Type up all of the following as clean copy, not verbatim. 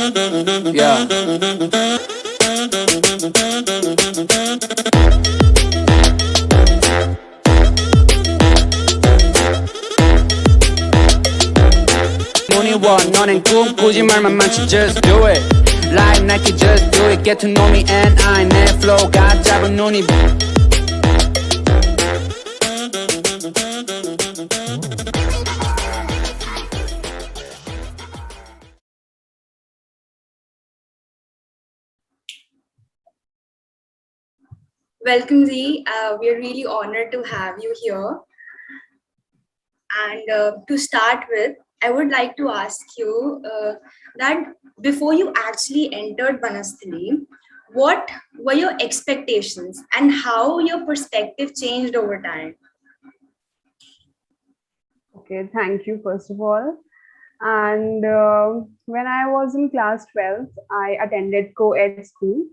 Yeah. Money one, 너는 꿈꾸지 말만 많지, just do it. Like Nike, just do it. Get to know me and I 내 flow가 잡은 눈이. Welcome, Z. We are really honored to have you here. And to start with, I would like to ask you that before you actually entered Banasthali, what were your expectations and how your perspective changed over time? Okay, thank you, first of all. And when I was in class 12th, I attended co-ed school.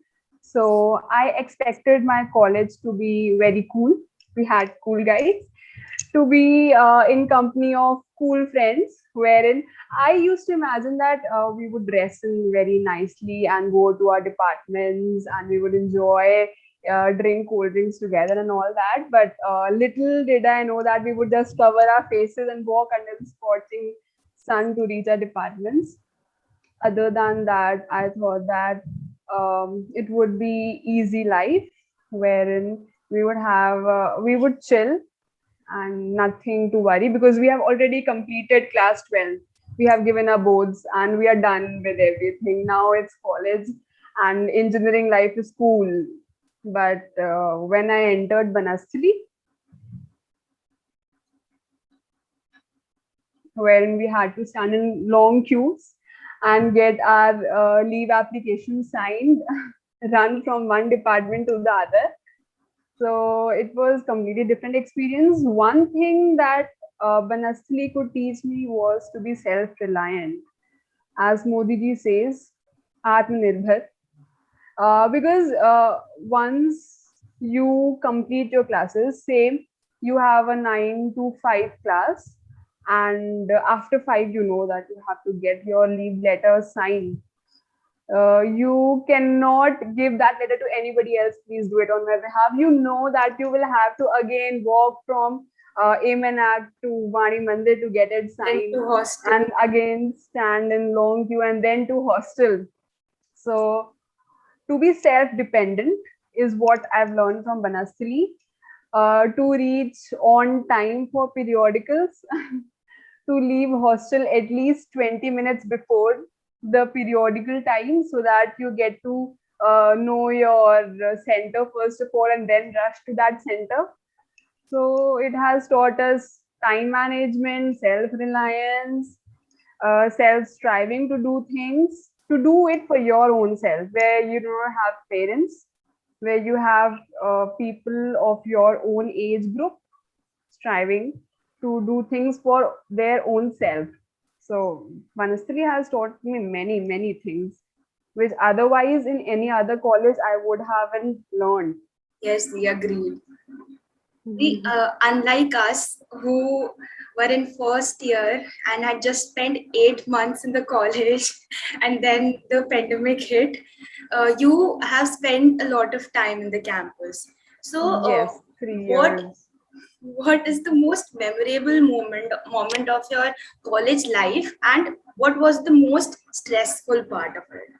So I expected my college to be very cool. We had cool guys, to be in company of cool friends, wherein I used to imagine that we would dress in very nicely and go to our departments and we would enjoy drink cold drinks together and all that. But little did I know that we would just cover our faces and walk under the scorching sun to reach our departments. Other than that, I thought that it would be easy life, wherein we would chill and nothing to worry because we have already completed class 12. We have given our boards and we are done with everything. Now it's college and engineering life is cool. But when I entered Banasthali, wherein we had to stand in long queues and get our leave application signed, run from one department to the other. So it was completely different experience. One thing that Banasthali could teach me was to be self-reliant. As Modi ji says, Atmanirbhar. Because once you complete your classes, say you have a 9 to 5 class, and after 5, you know that you have to get your leave letter signed. You cannot give that letter to anybody else. Please do it on my behalf. You know that you will have to again walk from Amanat to Vani Mandir to get it signed, and again stand in long queue and then to hostel. So to be self-dependent is what I've learned from Banasthali. To reach on time for periodicals, to leave hostel at least 20 minutes before the periodical time so that you get to know your center first of all and then rush to that center. So it has taught us time management, self-reliance, self-striving to do things, to do it for your own self, where you do not have parents, where you have people of your own age group striving to do things for their own self. So Banasthali has taught me many, many things, which otherwise in any other college I would haven't learned. Yes, we agree. Unlike us who were in first year and had just spent 8 months in the college and then the pandemic hit, you have spent a lot of time in the campus. So yes, 3 years. what is the most memorable moment of your college life and what was the most stressful part of it?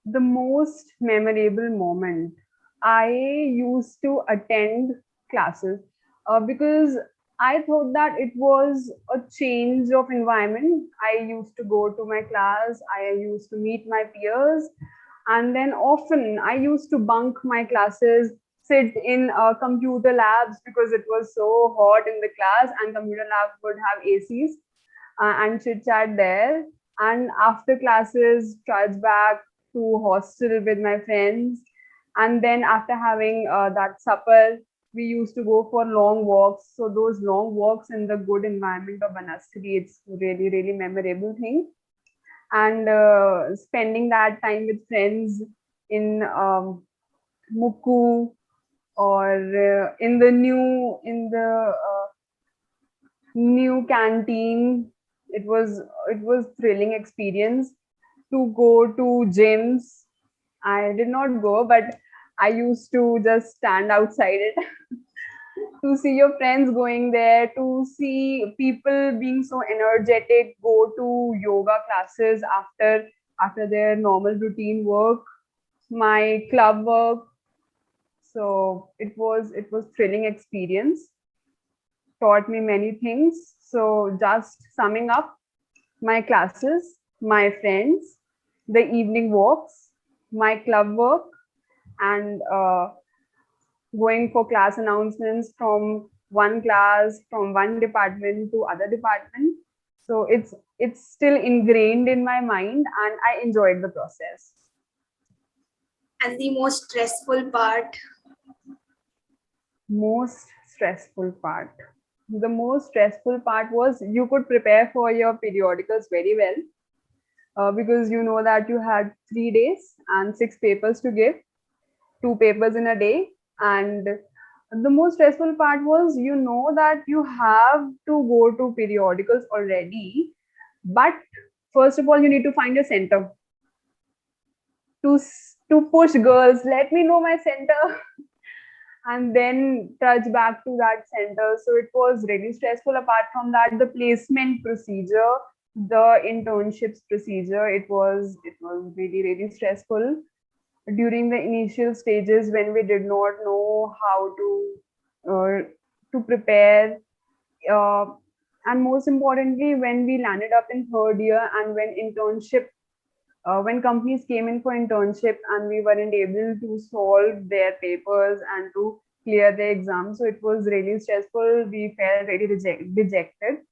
The most memorable moment, I used to attend classes because I thought that it was a change of environment. I used to go to my class, I used to meet my peers, and then often I used to bunk my classes, sit in computer labs because it was so hot in the class, and computer labs would have ACs and chit chat there. And after classes, trudge back to hostel with my friends. And then after having that supper, we used to go for long walks. So those long walks in the good environment of Banasthali, it's really, really memorable thing. And spending that time with friends in Muku or in the new canteen, it was thrilling experience. to go to gyms. I did not go, but I used to just stand outside it to see your friends going there, to see people being so energetic, go to yoga classes after their normal routine work, my club work. So it was thrilling experience, taught me many things. So just summing up, my classes, my friends, the evening walks, my club work, and going for class announcements from one class, from one department to other department. So it's still ingrained in my mind, and I enjoyed the process. And the most stressful part? Most stressful part. The most stressful part was you could prepare for your periodicals very well, because you know that you had 3 days and 6 papers to give, 2 papers in a day. And the most stressful part was you know that you have to go to periodicals already, but first of all you need to find a center to push girls, let me know my center, and then touch back to that center. So it was really stressful. Apart from that, the placement procedure, the internships procedure, it was really stressful during the initial stages when we did not know how to prepare, uh, and most importantly when we landed up in third year and when companies came in for internship and we weren't able to solve their papers and to clear the exam. So it was really stressful. We felt really dejected.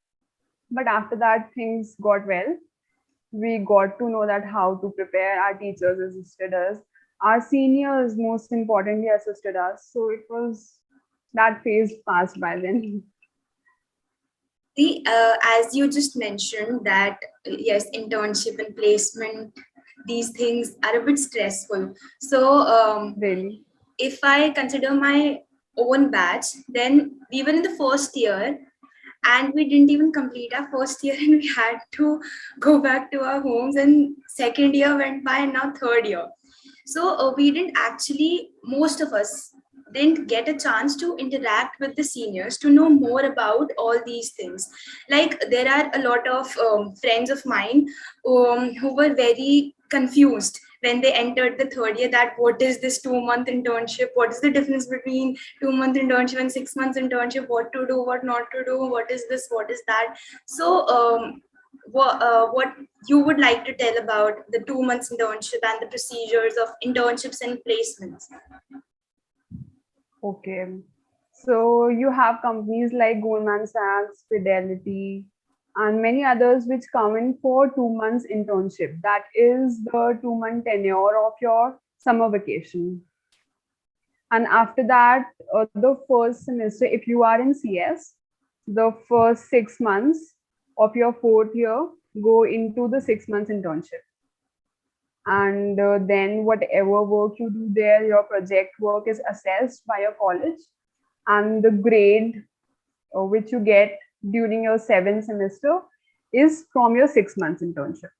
But after that, things got well. We got to know that how to prepare. Our teachers assisted us. Our seniors, most importantly, assisted us. So it was that phase passed by then. As you just mentioned that yes, internship and placement, these things are a bit stressful. So Really. if I consider my own batch, then we were in the first year and we didn't even complete our first year and we had to go back to our homes, and second year went by and now third year. So we didn't actually, most of us didn't get a chance to interact with the seniors to know more about all these things. Like there are a lot of friends of mine who were very confused when they entered the third year, that what is this 2 month internship, what is the difference between 2 month internship and 6 months internship, what to do, what not to do, what is this, what is that. So what you would like to tell about the 2 months internship and the procedures of internships and placements? Okay. So you have companies like Goldman Sachs, Fidelity, and many others which come in for 2 months internship. That is the 2 month tenure of your summer vacation. And after that, the first semester, if you are in CS, the first 6 months of your fourth year go into the 6 months internship. And then whatever work you do there, your project work is assessed by your college, and the grade which you get during your seventh semester is from your 6 months internship.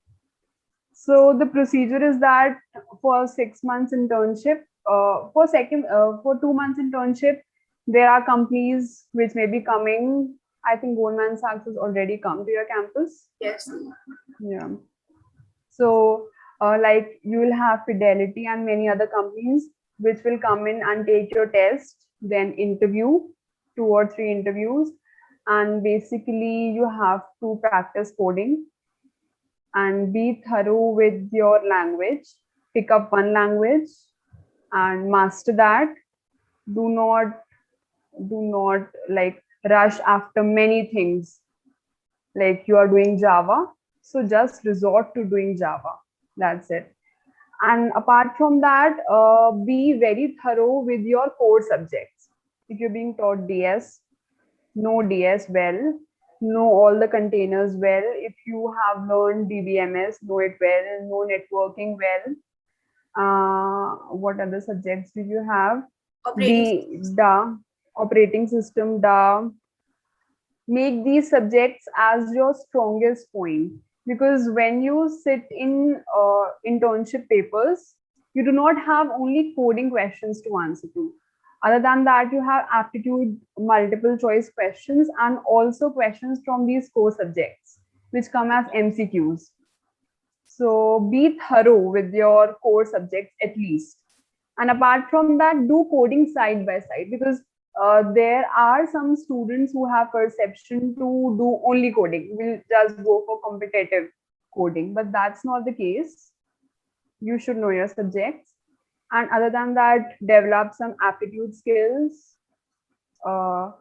So the procedure is that for 6 months internship, for 2 months internship, there are companies which may be coming. I think Goldman Sachs has already come to your campus. Yes. Yeah. So like you will have Fidelity and many other companies which will come in and take your test, then interview, 2 or 3 interviews, and basically you have to practice coding and be thorough with your language. Pick up one language and master that. Do not like rush after many things, like you are doing Java, so just resort to doing Java. That's it. And apart from that, be very thorough with your core subjects. If you're being taught DS, know DS well, know all the containers well. If you have learned DBMS, know it well, know networking well. What other subjects do you have? DA, operating system, DA. Make these subjects as your strongest point. Because when you sit in internship papers, you do not have only coding questions to answer to. Other than that, you have aptitude, multiple choice questions, and also questions from these core subjects, which come as MCQs. So be thorough with your core subjects at least. And apart from that, do coding side by side, because there are some students who have perception to do only coding, will just go for competitive coding, but that's not the case. You should know your subjects. And other than that, develop some aptitude skills. Uh,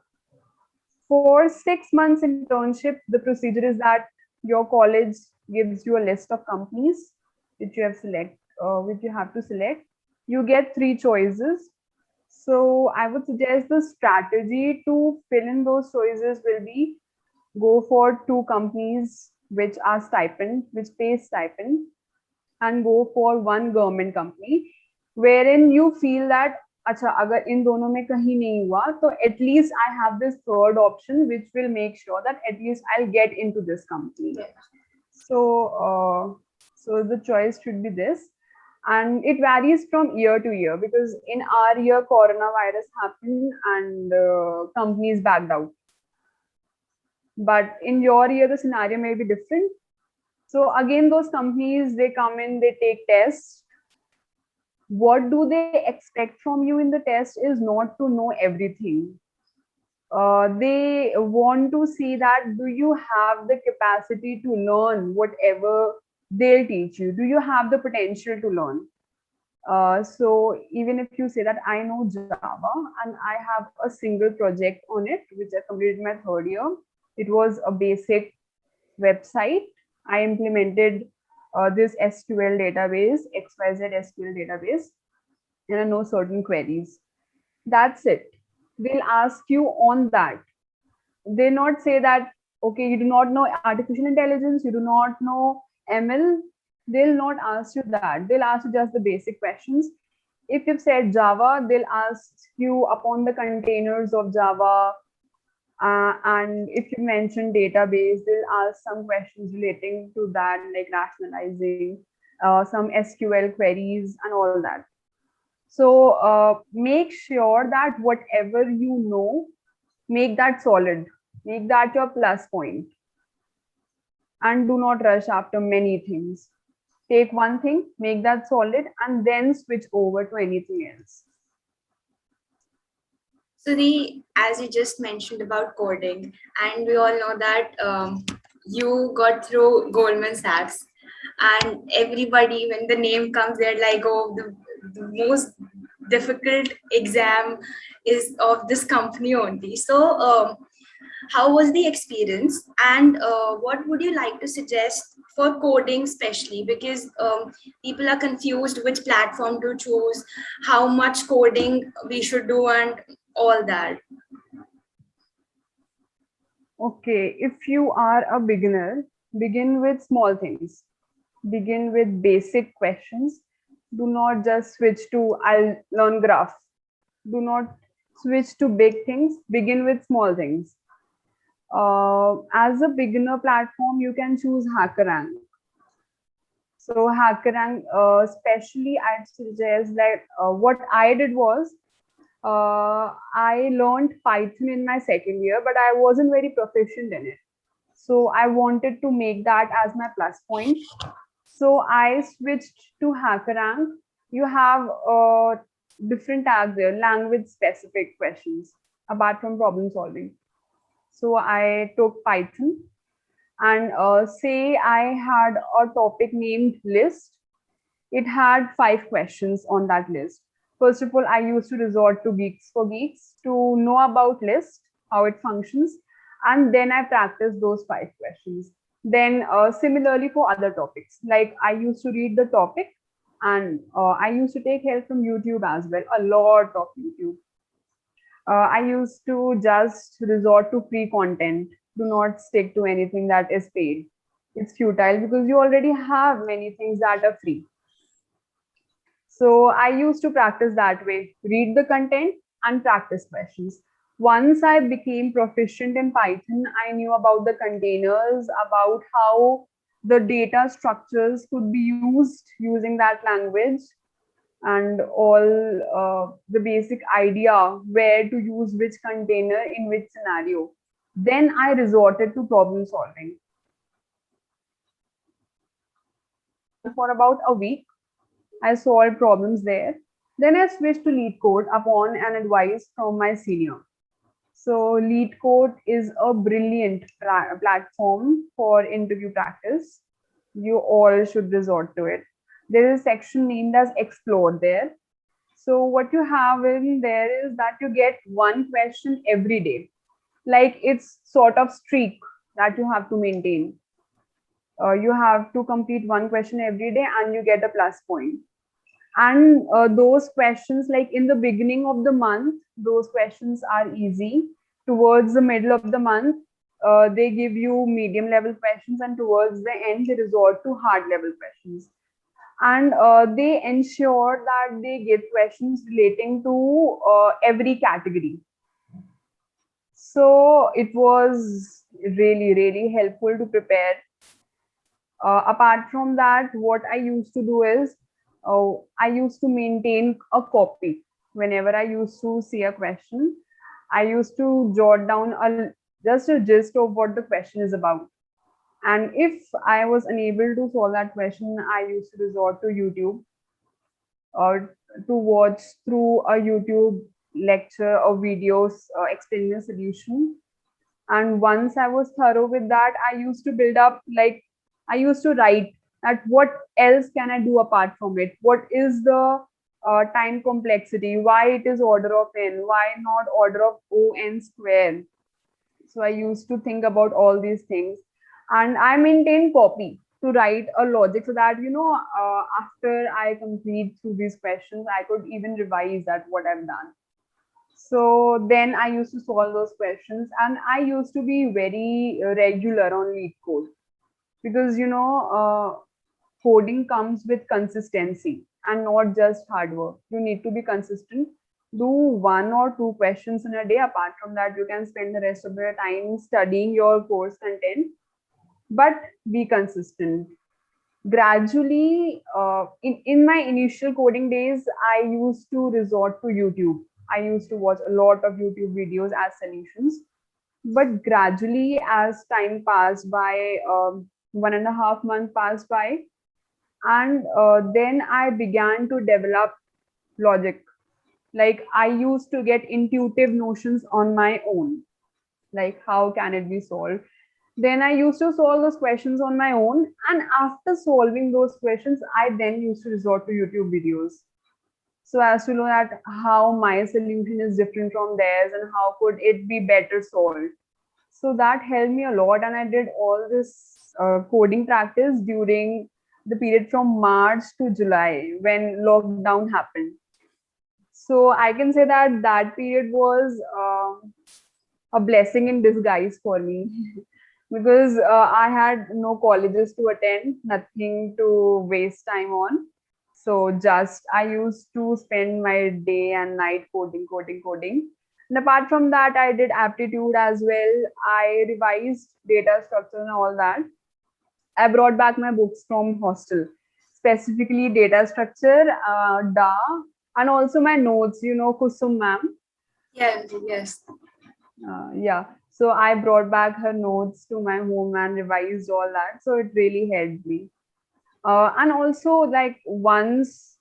for 6 months internship, the procedure is that your college gives you a list of companies which you have to select. You get 3 choices. So I would suggest the strategy to fill in those choices will be go for 2 companies which are stipend, which pay stipend, and go for one government company wherein you feel that अच्छा अगर इन दोनों में कहीं नहीं हुआ तो at least I have this third option which will make sure that at least I'll get into this company. So so the choice should be this, and it varies from year to year, because in our year coronavirus happened and companies backed out, but in your year the scenario may be different. So again, those companies, they come in, they take tests. What do they expect from you in the test is not to know everything. They want to see that do you have the capacity to learn whatever they'll teach you? Do you have the potential to learn? So even if you say that I know Java and I have a single project on it, which I completed my 3rd year, it was a basic website. I implemented this SQL database, XYZ SQL database, and I know certain queries. That's it. They'll ask you on that. They not say that, okay, you do not know artificial intelligence, you do not know ML. They'll not ask you that. They'll ask you just the basic questions. If you've said Java, they'll ask you upon the containers of Java. And if you mention database, they'll ask some questions relating to that, like rationalizing, some SQL queries and all that. So make sure that whatever you know, make that solid, make that your plus point, and do not rush after many things. Take one thing, make that solid, and then switch over to anything else. So as you just mentioned about coding, and we all know that you got through Goldman Sachs, and everybody, when the name comes, they're like, oh, the most difficult exam is of this company only. So how was the experience, and what would you like to suggest for coding especially, because people are confused which platform to choose, how much coding we should do, and all that. Okay, if you are a beginner, begin with small things. Begin with basic questions. Do not just switch to I'll learn graph. Do not switch to big things. Begin with small things. As a beginner platform, you can choose HackerRank. So HackerRank, especially I'd suggest that what I did was I learned Python in my 2nd year, but I wasn't very proficient in it. So I wanted to make that as my plus point. So I switched to HackerRank. You have different tags there, language specific questions apart from problem solving. So I took Python, and say I had a topic named list. It had 5 questions on that list. First of all, I used to resort to Geeks for Geeks to know about list, how it functions, and then I practiced those 5 questions. Then similarly for other topics, like I used to read the topic, and I used to take help from YouTube as well, a lot of YouTube. I used to just resort to free content. Do not stick to anything that is paid. It's futile because you already have many things that are free. So I used to practice that way, read the content and practice questions. Once I became proficient in Python, I knew about the containers, about how the data structures could be used using that language, and all the basic idea where to use which container in which scenario. Then I resorted to problem solving. For about a week, I solved problems there. Then I switched to Leetcode upon an advice from my senior. So Leetcode is a brilliant platform for interview practice. You all should resort to it. There is a section named as Explore there. So what you have in there is that you get one question every day. Like it's sort of streak that you have to maintain. You have to complete one question every day and you get a plus point. And those questions, like in the beginning of the month, those questions are easy. Towards the middle of the month, they give you medium level questions, and towards the end they resort to hard level questions. And they ensure that they give questions relating to every category. So it was really helpful to prepare. Apart from that, what I used to do is I used to maintain a copy. Whenever I used to see a question, I used to jot down just a gist of what the question is about. And if I was unable to solve that question, I used to resort to YouTube or to watch through a YouTube lecture or videos explaining the solution. And once I was thorough with that, I used to build up, like I used to write that what else can I do apart from it? What is the time complexity? Why it is order of n? Why not order of o n square? So I used to think about all these things, and I maintain copy to write a logic so that after I complete through these questions, I could even revise that what I've done. So then I used to solve those questions, and I used to be very regular on Leetcode because coding comes with consistency and not just hard work. You need to be consistent. Do one or two questions in a day. Apart from that, you can spend the rest of your time studying your course content, but be consistent. Gradually, in my initial coding days, I used to resort to YouTube. I used to watch a lot of YouTube videos as solutions. But gradually, as time passed by, 1.5 months passed by, and then I began to develop logic. Like I used to get intuitive notions on my own, like how can it be solved. Then I used to solve those questions on my own, and after solving those questions, I then used to resort to YouTube videos so as to know that how my solution is different from theirs and how could it be better solved. So that helped me a lot, and I did all this coding practice during the period from March to July when lockdown happened. So I can say that that period was a blessing in disguise for me because I had no colleges to attend, nothing to waste time on. So just I used to spend my day and night coding. And apart from that, I did aptitude as well. I revised data structure and all that. I brought back my books from hostel, specifically data structure, DA, and also my notes, Kusum ma'am. Yes. Yeah. So I brought back her notes to my home and revised all that. So it really helped me. And also, like once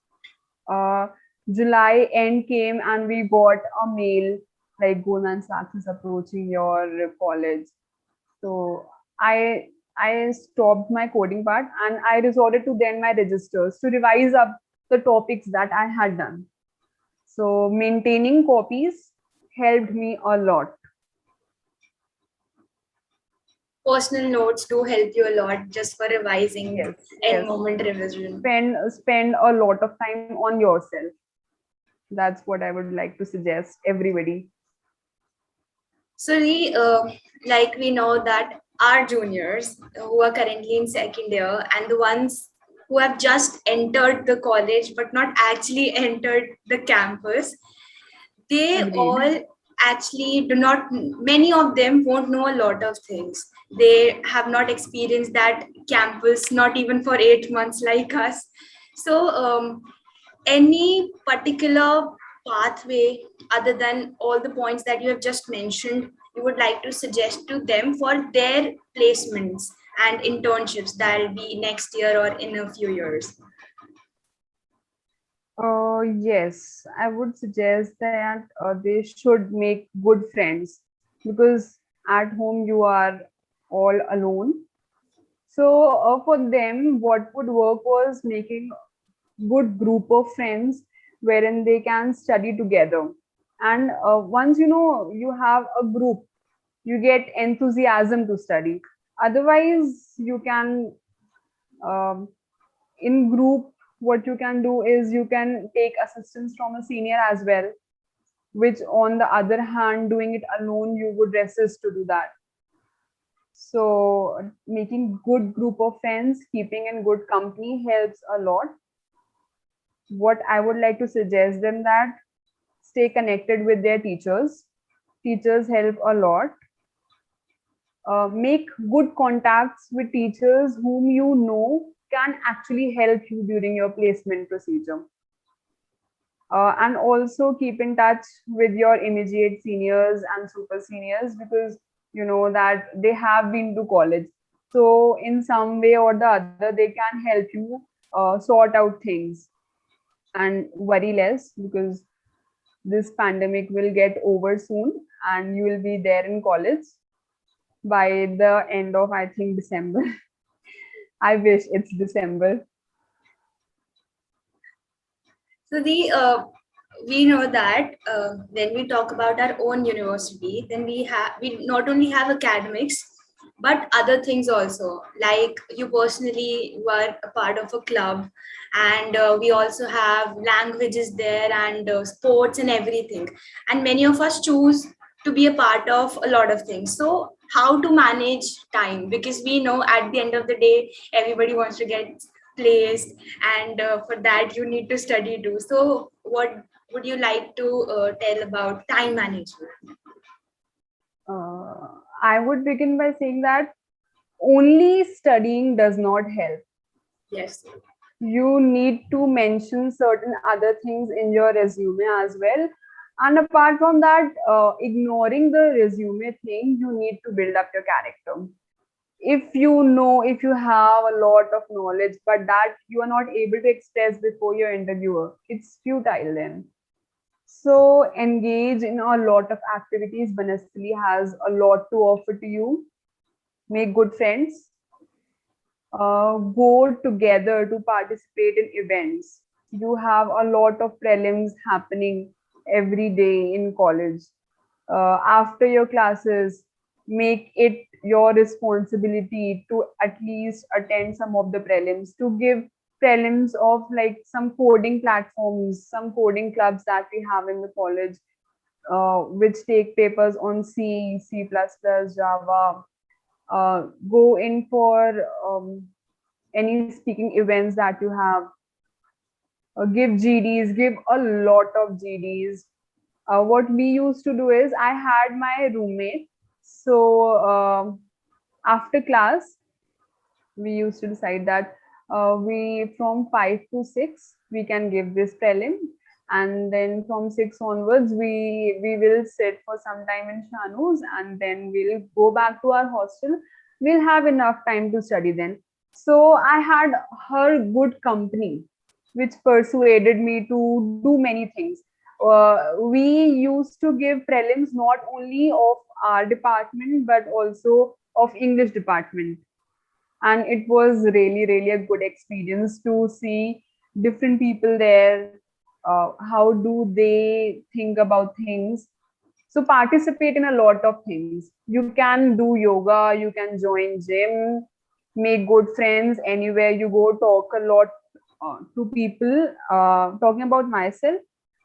July end came and we got a mail like Goldman Sachs is approaching your college. So I stopped my coding part and I resorted to then my registers to revise up the topics that I had done. So maintaining copies helped me a lot. Personal notes do help you a lot just for revising Yes. moment revision. Spend a lot of time on yourself. That's what I would like to suggest everybody. So like we know that our juniors who are currently in second year and the ones who have just entered the college but not actually entered the campus, they Agreed. all actually do not, many of them won't know a lot of things. They have not experienced that campus, not even for 8 months like us. So any particular pathway other than all the points that you have just mentioned you would like to suggest to them for their placements and internships that'll be next year or in a few years? Yes, I would suggest that they should make good friends, because at home you are all alone. So for them, what would work was making good group of friends wherein they can study together. And once you have a group, you get enthusiasm to study. Otherwise, you can um, in group, what you can do is you can take assistance from a senior as well, which on the other hand, doing it alone, you would resist to do that. So making good group of friends, keeping in good company helps a lot. What I would like to suggest them that stay connected with their teachers. Teachers help a lot. Make good contacts with teachers whom you know can actually help you during your placement procedure. And also keep in touch with your immediate seniors and super seniors, because you know that they have been to college. So in some way or the other, they can help you sort out things and worry less, because this pandemic will get over soon and you will be there in college by the end of, I think, December. I wish it's December. So the we know that when we talk about our own university, then we not only have academics, but other things also. Like you personally were a part of a club, and we also have languages there and sports and everything. And many of us choose to be a part of a lot of things. So how to manage time? Because we know at the end of the day, everybody wants to get placed, and for that you need to study too. So what would you like to tell about time management? uh, I would begin by saying that only studying does not help. Yes. You need to mention certain other things in your resume as well. And apart from that, ignoring the resume thing, you need to build up your character. If you have a lot of knowledge, but that you are not able to express before your interviewer, it's futile then. So engage in a lot of activities. Banasthali has a lot to offer to you. Make good friends, go together to participate in events. You have a lot of prelims happening every day in college. After your classes, make it your responsibility to at least attend some of the prelims, to give prelims of like some coding platforms, some coding clubs that we have in the college, which take papers on C, C++, Java. Go in for any speaking events that you have. Give GDs, give a lot of GDs. What we used to do is I had my roommate. So after class, we used to decide that we from 5 to 6 we can give this prelim, and then from 6 onwards we will sit for some time in Shanu's, and then we'll go back to our hostel. We'll have enough time to study then. So I had her good company, which persuaded me to do many things. We used to give prelims not only of our department but also of English department, and it was really a good experience to see different people there. How do they think about things? So participate in a lot of things. You can do yoga, you can join gym, make good friends anywhere you go, talk a lot to people. Talking about myself,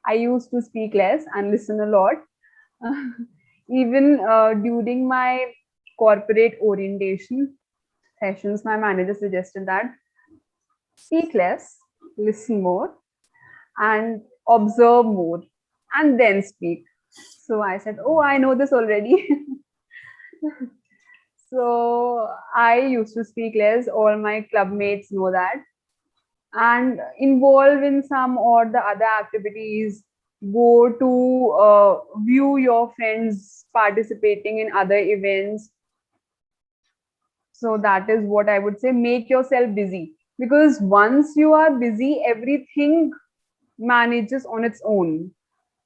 I used to speak less and listen a lot. Even during my corporate orientation sessions, my manager suggested that speak less, listen more, and observe more, and then speak. So I said, "Oh, I know this already." So I used to speak less. All my clubmates know that. And involve in some or the other activities. Go to view your friends participating in other events. So that is what I would say. Make yourself busy, because once you are busy, everything manages on its own.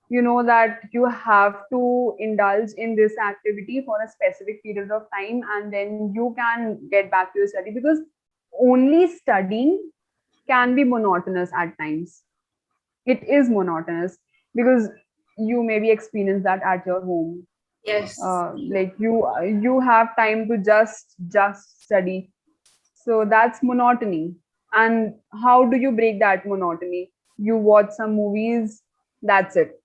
You know that you have to indulge in this activity for a specific period of time, and then you can get back to your study, because only studying can be monotonous at times. It is monotonous because you maybe experience that at your home. Yes. Like you have time to just study, so that's monotony. And how do you break that monotony? You watch some movies, that's it.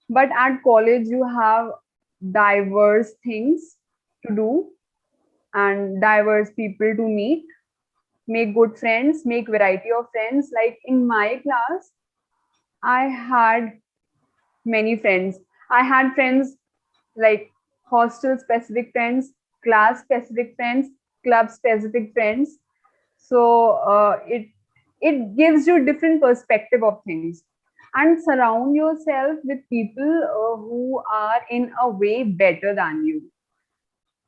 But at college you have diverse things to do and diverse people to meet, make good friends, make variety of friends. Like in my class, I had many friends. I had friends like hostel specific friends, class specific friends, club specific friends. So it gives you different perspective of things. And surround yourself with people who are in a way better than you,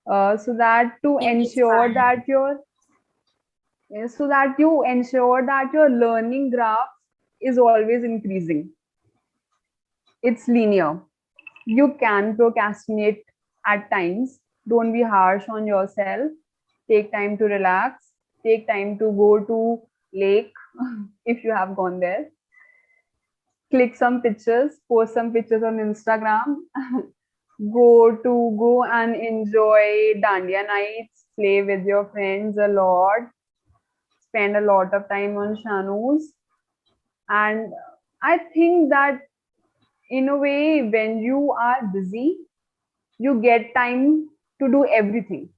so that to Being ensure inspired. that your so that you ensure that your learning graph is always increasing. It's linear. You can procrastinate at times. Don't be harsh on yourself. Take time to relax. Take time to go to lake if you have gone there. Click some pictures, post some pictures on Instagram. Go and enjoy dandiya nights, play with your friends a lot, spend a lot of time on shanus. And I think that in a way, when you are busy, you get time to do everything,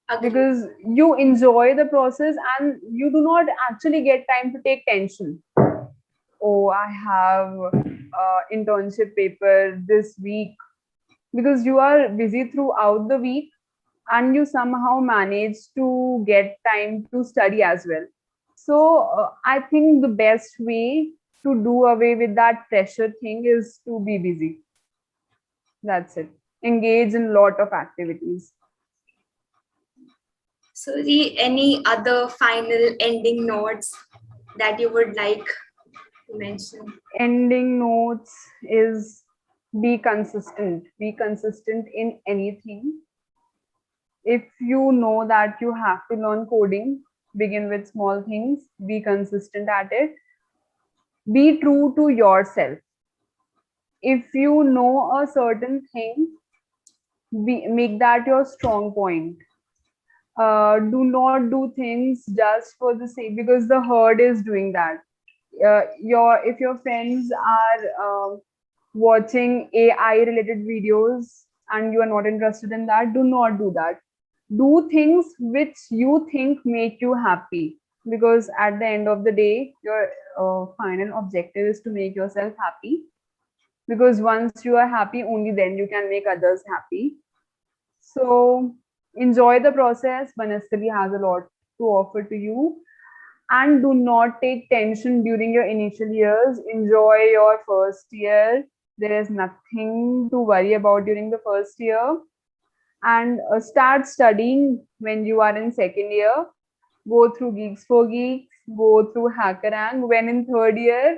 Agree. because you enjoy the process and you do not actually get time to take tension. Oh, I have internship paper this week, because you are busy throughout the week and you somehow manage to get time to study as well. So I think the best way to do away with that pressure thing is to be busy. That's it. Engage in lot of activities. So, the any other final ending notes that you would like to mention? Ending notes is be consistent. Be consistent in anything. If you know that you have to learn coding, begin with small things, be consistent at it. Be true to yourself. If you know a certain thing, make that your strong point. Do not do things just for the sake, because the herd is doing that. Your If your friends are watching AI related videos and you are not interested in that, do not do that. Do things which you think make you happy, because at the end of the day, your final objective is to make yourself happy. Because once you are happy, only then you can make others happy. So enjoy the process. Banasthali has a lot to offer to you. And do not take tension during your initial years. Enjoy your first year. There is nothing to worry about during the first year. And start studying when you are in second year. Go through Geeks for Geeks, go through Hackerang. When in third year,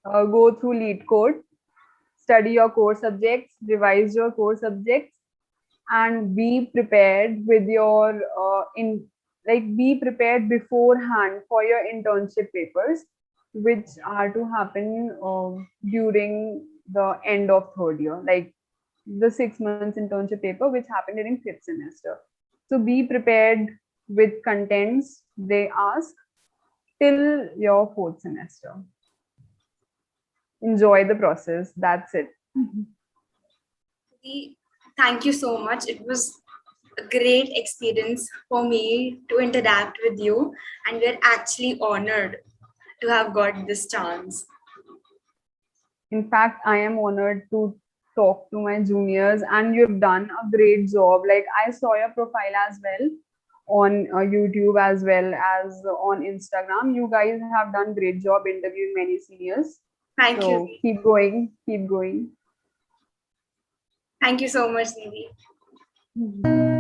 go through Leetcode. Study your core subjects, revise your core subjects, and be prepared with your be prepared beforehand for your internship papers, which are to happen during the end of third year, like the 6 months internship paper which happened during fifth semester. So be prepared with contents they ask till your fourth semester. Enjoy the process. That's it. Thank you so much. It was a great experience for me to interact with you, and we're actually honored to have got this chance. In fact, I am honored to talk to my juniors, and you've done a great job. Like, I saw your profile as well on YouTube as well as on Instagram. You guys have done great job interviewing many seniors. Thank you. So keep going, keep going. Thank you so much, Didi. Mhm.